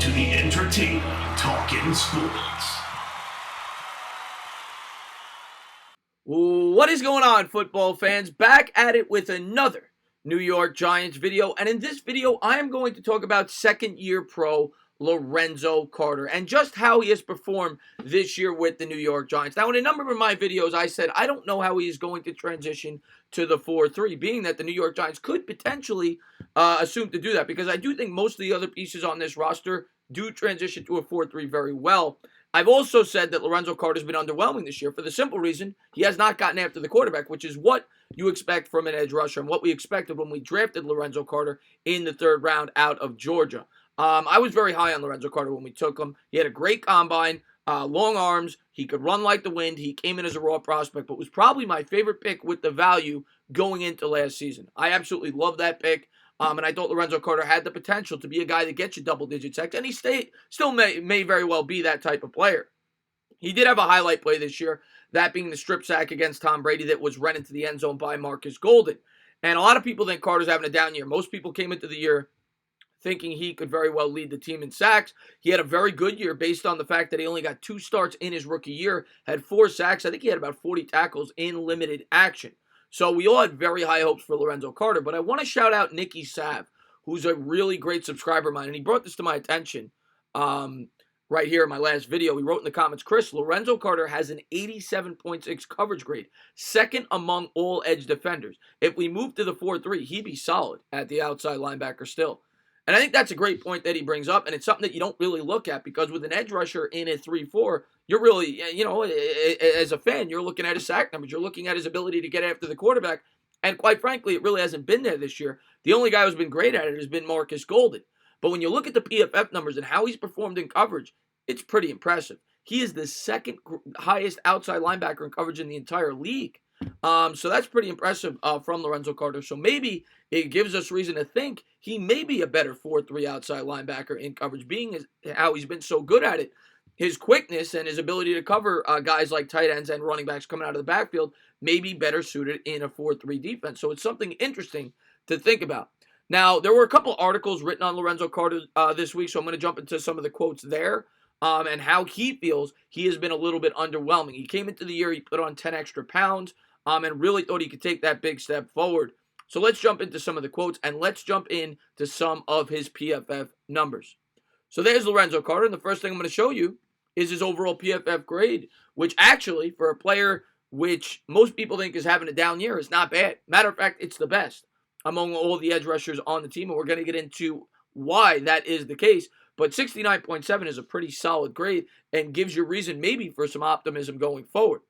to the entertaining Talkin' Sports. What is going on, football fans? Back at it with another New York Giants video. And in this video, I am going to talk about second-year pro Lorenzo Carter and just how he has performed this year with the New York Giants. Now, in a number of my videos, I said I don't know how he is going to transition to the 4-3, being that the New York Giants could potentially assume to do that, because I do think most of the other pieces on this roster do transition to a 4-3 very well. I've also said that Lorenzo Carter has been underwhelming this year for the simple reason he has not gotten after the quarterback, which is what you expect from an edge rusher and what we expected when we drafted Lorenzo Carter in the third round out of Georgia. I was very high on Lorenzo Carter when we took him. He had a great combine, long arms. He could run like the wind. He came in as a raw prospect, but was probably my favorite pick with the value going into last season. I absolutely love that pick. And I thought Lorenzo Carter had the potential to be a guy that gets you double-digit sacks, and he still may very well be that type of player. He did have a highlight play this year, that being the strip sack against Tom Brady that was run into the end zone by Marcus Golden. And a lot of people think Carter's having a down year. Most people came into the year thinking he could very well lead the team in sacks. He had a very good year based on the fact that he only got 2 starts in his rookie year, had 4 sacks. I think he had about 40 tackles in limited action. So we all had very high hopes for Lorenzo Carter, but I want to shout out Nicky Sav, who's a really great subscriber of mine, and he brought this to my attention right here in my last video. He wrote in the comments, Chris, Lorenzo Carter has an 87.6 coverage grade, second among all edge defenders. If we move to the 4-3, he'd be solid at the outside linebacker still. And I think that's a great point that he brings up, and it's something that you don't really look at, because with an edge rusher in a 3-4, you're really, as a fan, you're looking at his sack numbers. You're looking at his ability to get after the quarterback, and quite frankly, it really hasn't been there this year. The only guy who's been great at it has been Marcus Golden. But when you look at the PFF numbers and how he's performed in coverage, it's pretty impressive. He is the second highest outside linebacker in coverage in the entire league. So that's pretty impressive from Lorenzo Carter. So maybe it gives us reason to think he may be a better 4-3 outside linebacker in coverage, being how he's been so good at it. His quickness and his ability to cover guys like tight ends and running backs coming out of the backfield may be better suited in a 4-3 defense. So it's something interesting to think about. Now, there were a couple articles written on Lorenzo Carter this week, so I'm going to jump into some of the quotes there and how he feels he has been a little bit underwhelming. He came into the year, he put on 10 extra pounds, and really thought he could take that big step forward. So let's jump into some of the quotes, and let's jump into some of his PFF numbers. So there's Lorenzo Carter, and the first thing I'm going to show you is his overall PFF grade, which actually, for a player which most people think is having a down year, is not bad. Matter of fact, it's the best among all the edge rushers on the team, and we're going to get into why that is the case. But 69.7 is a pretty solid grade and gives you reason maybe for some optimism going forward.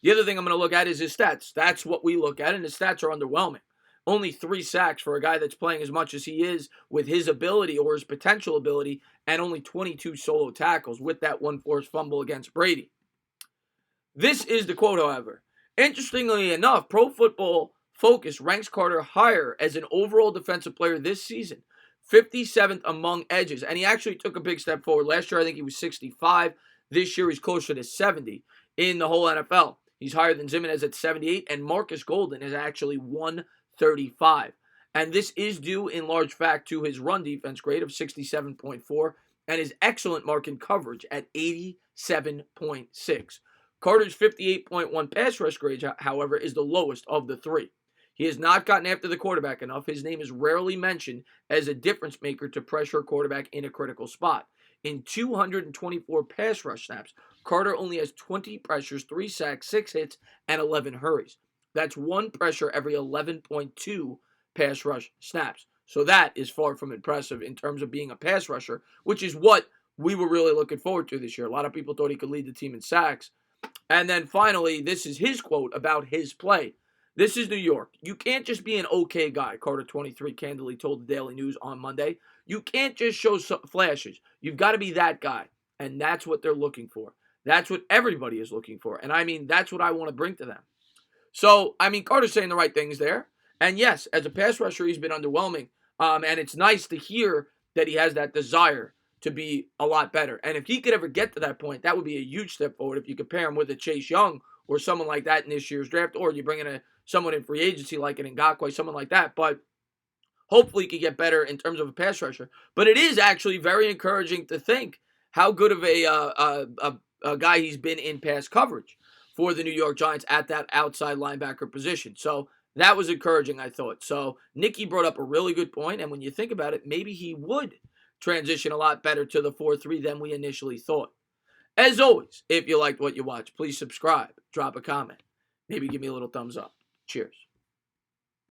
The other thing I'm going to look at is his stats. That's what we look at, and his stats are underwhelming. Only 3 sacks for a guy that's playing as much as he is with his ability or his potential ability, and only 22 solo tackles with that 1 forced fumble against Brady. This is the quote, however. Interestingly enough, Pro Football Focus ranks Carter higher as an overall defensive player this season, 57th among edges, and he actually took a big step forward. Last year, I think he was 65. This year, he's closer to 70 in the whole NFL. He's higher than Zimenez at 78, and Marcus Golden is actually 135. And this is due in large fact to his run defense grade of 67.4 and his excellent mark in coverage at 87.6. Carter's 58.1 pass rush grade, however, is the lowest of the 3. He has not gotten after the quarterback enough. His name is rarely mentioned as a difference maker to pressure a quarterback in a critical spot. In 224 pass rush snaps, Carter only has 20 pressures, 3 sacks, 6 hits, and 11 hurries. That's 1 pressure every 11.2 pass rush snaps. So that is far from impressive in terms of being a pass rusher, which is what we were really looking forward to this year. A lot of people thought he could lead the team in sacks. And then finally, this is his quote about his play. This is New York. You can't just be an okay guy, Carter 23 candidly told the Daily News on Monday. You can't just show flashes. You've got to be that guy. And that's what they're looking for. That's what everybody is looking for. And I mean, that's what I want to bring to them. So, I mean, Carter's saying the right things there. And yes, as a pass rusher, he's been underwhelming. And it's nice to hear that he has that desire to be a lot better. And if he could ever get to that point, that would be a huge step forward if you compare him with a Chase Young or someone like that in this year's draft, or you bring in someone in free agency like an Ngakoue, someone like that. But Hopefully he could get better in terms of a pass rusher. But it is actually very encouraging to think how good of a guy he's been in pass coverage for the New York Giants at that outside linebacker position. So that was encouraging, I thought. So Nicky brought up a really good point, and when you think about it, maybe he would transition a lot better to the 4-3 than we initially thought. As always, if you liked what you watched, please subscribe, drop a comment, maybe give me a little thumbs up. Cheers.